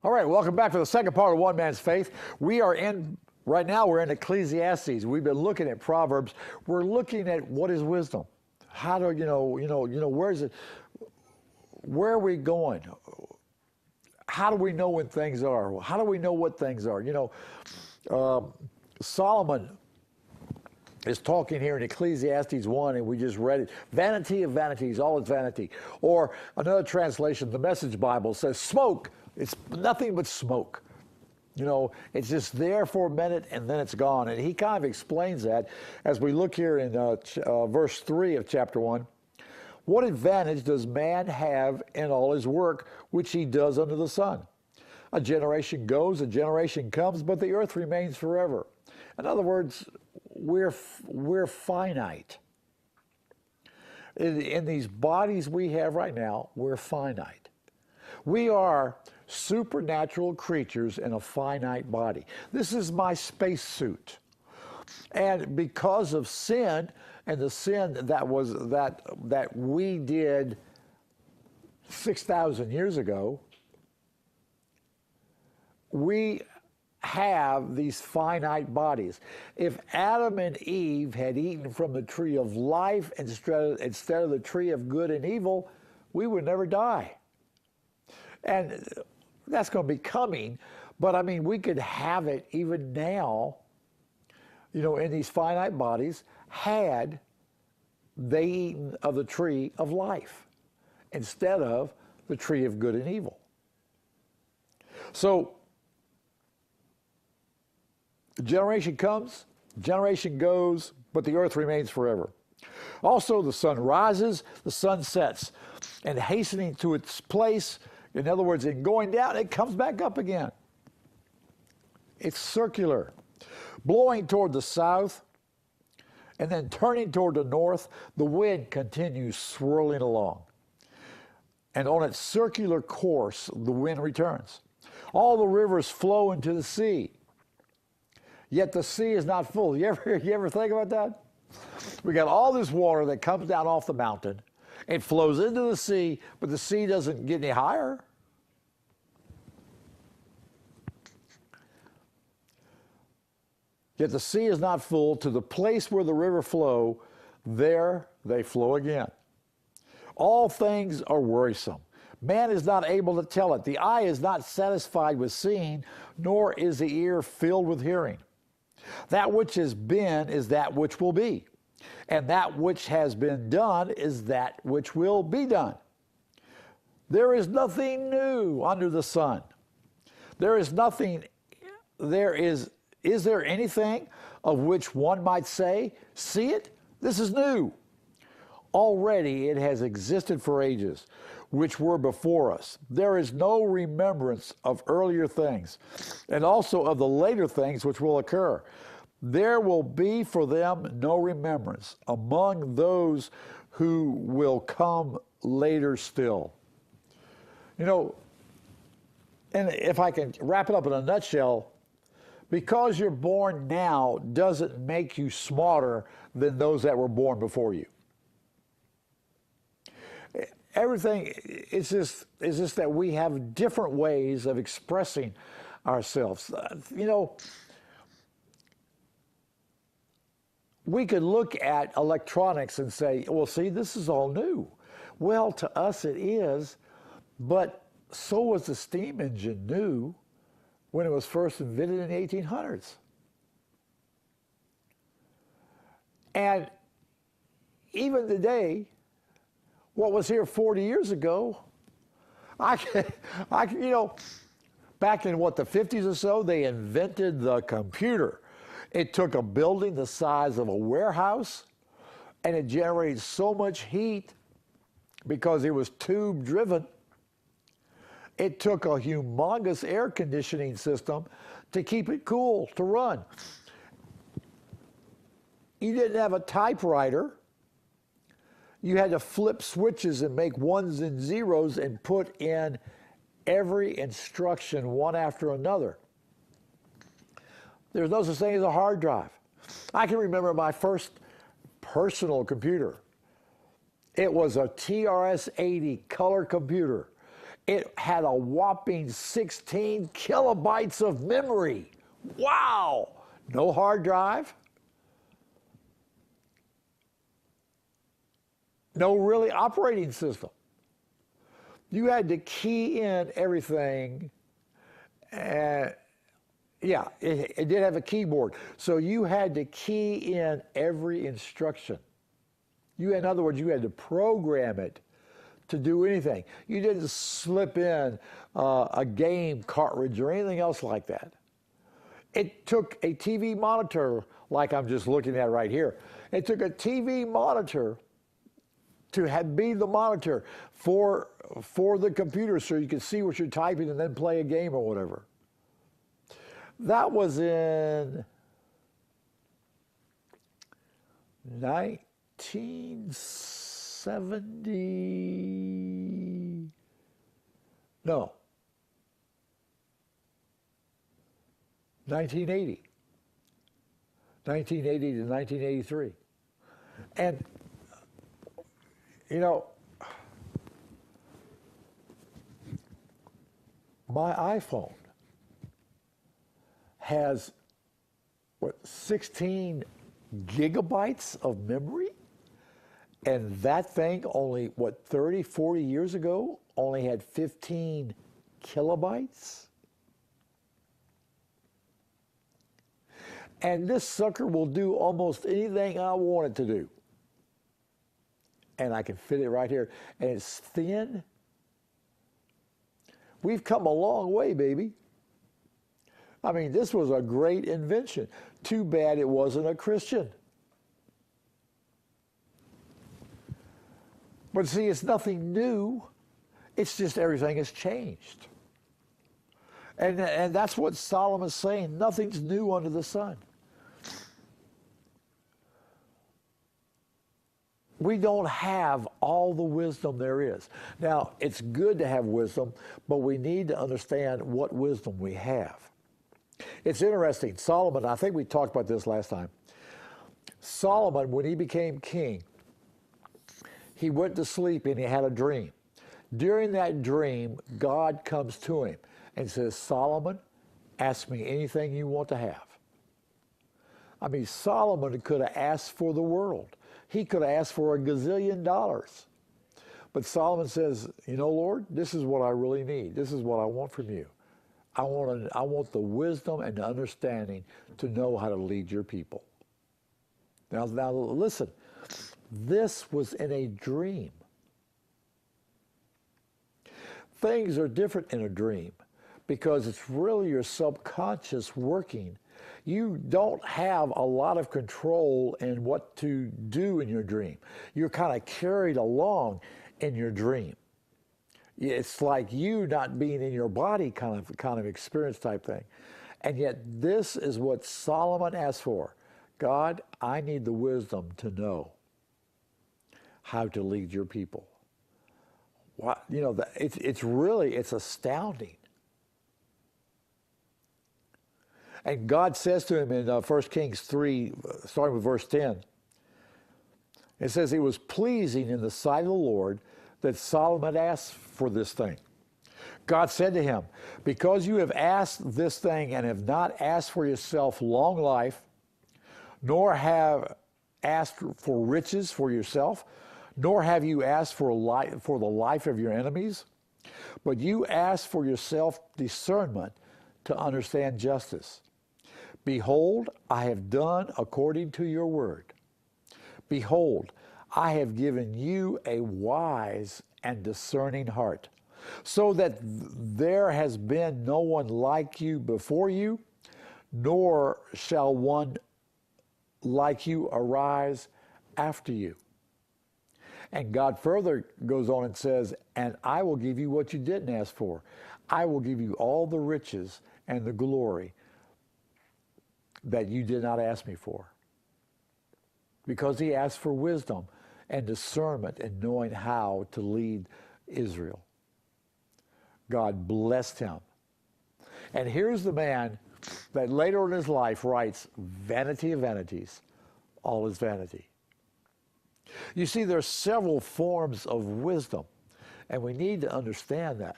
All right, welcome back to the second part of One Man's Faith. Right now we're in Ecclesiastes. We've been looking at Proverbs. We're looking at what is wisdom. How do, where are we going? How do we know when things are? How do we know what things are? Solomon is talking here in Ecclesiastes 1, and we just read it. Vanity of vanities, all is vanity. Or another translation, the Message Bible says smoke. It's nothing but smoke. It's just there for a minute and then it's gone. And he kind of explains that as we look here in verse 3 of chapter 1. What advantage does man have in all his work which he does under the sun? A generation goes, a generation comes, but the earth remains forever. In other words, we're finite. In these bodies we have right now, we're finite. We are supernatural creatures in a finite body. This is my spacesuit. And because of sin, and the sin that we did 6,000 years ago, we have these finite bodies. If Adam and Eve had eaten from the tree of life instead of the tree of good and evil, we would never die. And that's going to be coming, but I mean, we could have it even now, in these finite bodies, had they eaten of the tree of life instead of the tree of good and evil. So, generation comes, generation goes, but the earth remains forever. Also, the sun rises, the sun sets, and hastening to its place, in other words, in going down, it comes back up again. It's circular. Blowing toward the south and then turning toward the north, the wind continues swirling along. And on its circular course, the wind returns. All the rivers flow into the sea. Yet the sea is not full. You ever think about that? We got all this water that comes down off the mountain. It flows into the sea, but the sea doesn't get any higher. Yet the sea is not full. To the place where the river flow, there they flow again. All things are wearisome. Man is not able to tell it. The eye is not satisfied with seeing, nor is the ear filled with hearing. That which has been is that which will be, and that which has been done is that which will be done. There is nothing new under the sun. Is there anything of which one might say, see it? This is new. Already it has existed for ages, which were before us. There is no remembrance of earlier things, and also of the later things which will occur. There will be for them no remembrance among those who will come later still. And if I can wrap it up in a nutshell, because you're born now doesn't make you smarter than those that were born before you. Everything is just that we have different ways of expressing ourselves. We could look at electronics and say, well, see, this is all new. Well, to us it is, but so was the steam engine new when it was first invented in the 1800s. And even today, what was here 40 years ago, back in the 50s or so, they invented the computer. It took a building the size of a warehouse, and it generated so much heat because it was tube driven. It took a humongous air conditioning system to keep it cool, to run. You didn't have a typewriter. You had to flip switches and make ones and zeros and put in every instruction one after another. There's no such thing as a hard drive. I can remember my first personal computer. It was a TRS-80 color computer. It had a whopping 16 kilobytes of memory. Wow! No hard drive. No really operating system. You had to key in everything. And yeah, it did have a keyboard. So you had to key in every instruction. In other words, you had to program it to do anything. You didn't slip in a game cartridge or anything else like that. It took a TV monitor, like I'm just looking at right here. It took a TV monitor to be the monitor for the computer so you could see what you're typing and then play a game or whatever. That was in 1970. No. 1980. 1980 to 1983. And, you know, my iPhone has, 16 gigabytes of memory? And that thing only, 30, 40 years ago, only had 15 kilobytes? And this sucker will do almost anything I want it to do. And I can fit it right here. And it's thin. We've come a long way, baby. I mean, this was a great invention. Too bad it wasn't a Christian. But see, it's nothing new. It's just everything has changed. And that's what Solomon's saying. Nothing's new under the sun. We don't have all the wisdom there is. Now, it's good to have wisdom, but we need to understand what wisdom we have. It's interesting. Solomon, I think we talked about this last time. Solomon, when he became king, he went to sleep and he had a dream. During that dream, God comes to him and says, Solomon, ask me anything you want to have. I mean, Solomon could have asked for the world. He could have asked for $1 gazillion. But Solomon says, you know, Lord, this is what I really need. This is what I want from you. I want the wisdom and the understanding to know how to lead your people. Now listen, this was in a dream. Things are different in a dream because it's really your subconscious working. You don't have a lot of control in what to do in your dream. You're kind of carried along in your dream. It's like you not being in your body kind of experience type thing. And yet this is what Solomon asked for. God, I need the wisdom to know how to lead your people. What, you know, it's astounding. And God says to him in 1 Kings 3, starting with verse 10, it says, it was pleasing in the sight of the Lord that Solomon asked for this thing. God said to him, because you have asked this thing and have not asked for yourself long life, nor have asked for riches for yourself, nor have you asked for the life of your enemies, but you asked for yourself discernment to understand justice. Behold, I have done according to your word. Behold, I have given you a wise and discerning heart, so that there has been no one like you before you, nor shall one like you arise after you. And God further goes on and says, and I will give you what you didn't ask for. I will give you all the riches and the glory that you did not ask me for. Because he asked for wisdom and discernment and knowing how to lead Israel. God blessed him. And here's the man that later in his life writes, vanity of vanities, all is vanity. You see, there are several forms of wisdom, and we need to understand that.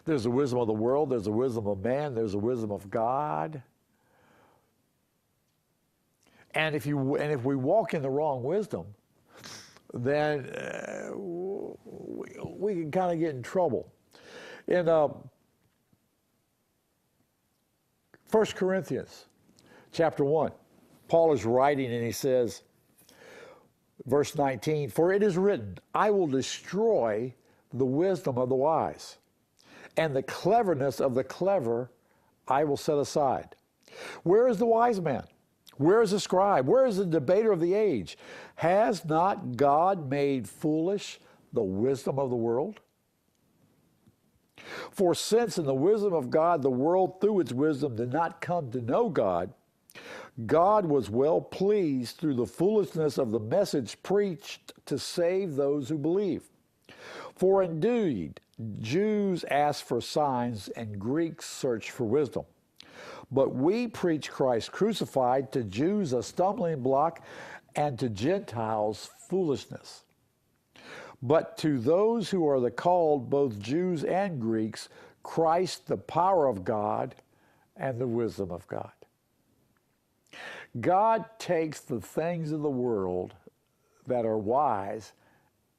There's the wisdom of the world, there's the wisdom of man, there's the wisdom of God. And if we walk in the wrong wisdom, then we can kind of get in trouble. In 1 Corinthians chapter 1, Paul is writing and he says, verse 19, "For it is written, I will destroy the wisdom of the wise, and the cleverness of the clever I will set aside. Where is the wise man? Where is the scribe? Where is the debater of the age? Has not God made foolish the wisdom of the world? For since in the wisdom of God the world through its wisdom did not come to know God, God was well pleased through the foolishness of the message preached to save those who believe. For indeed, Jews ask for signs and Greeks search for wisdom. But we preach Christ crucified, to Jews a stumbling block, and to Gentiles foolishness. But to those who are the called, both Jews and Greeks, Christ the power of God and the wisdom of God." God takes the things of the world that are wise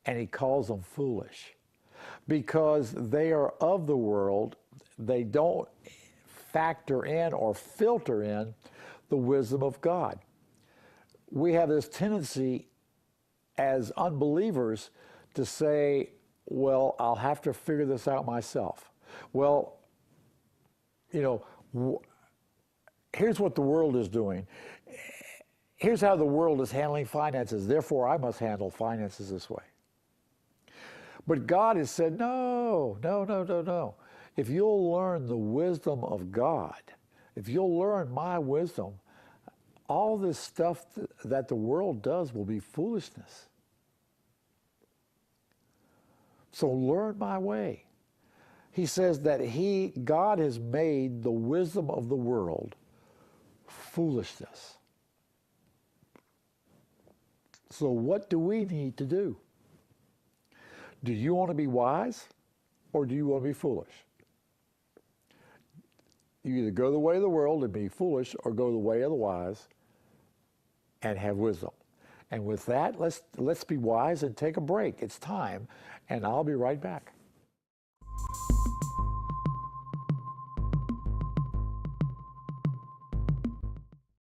and he calls them foolish because they are of the world. They don't factor in or filter in the wisdom of God. We have this tendency as unbelievers to say, well, I'll have to figure this out myself. Well, here's what the world is doing. Here's how the world is handling finances. Therefore, I must handle finances this way. But God has said, no. If you'll learn the wisdom of God, if you'll learn my wisdom, all this stuff that the world does will be foolishness. So learn my way. He says that God has made the wisdom of the world foolishness. So what do we need to do? Do you want to be wise or do you want to be foolish? You either go the way of the world and be foolish or go the way of the wise and have wisdom. And with that, let's be wise and take a break. It's time, and I'll be right back.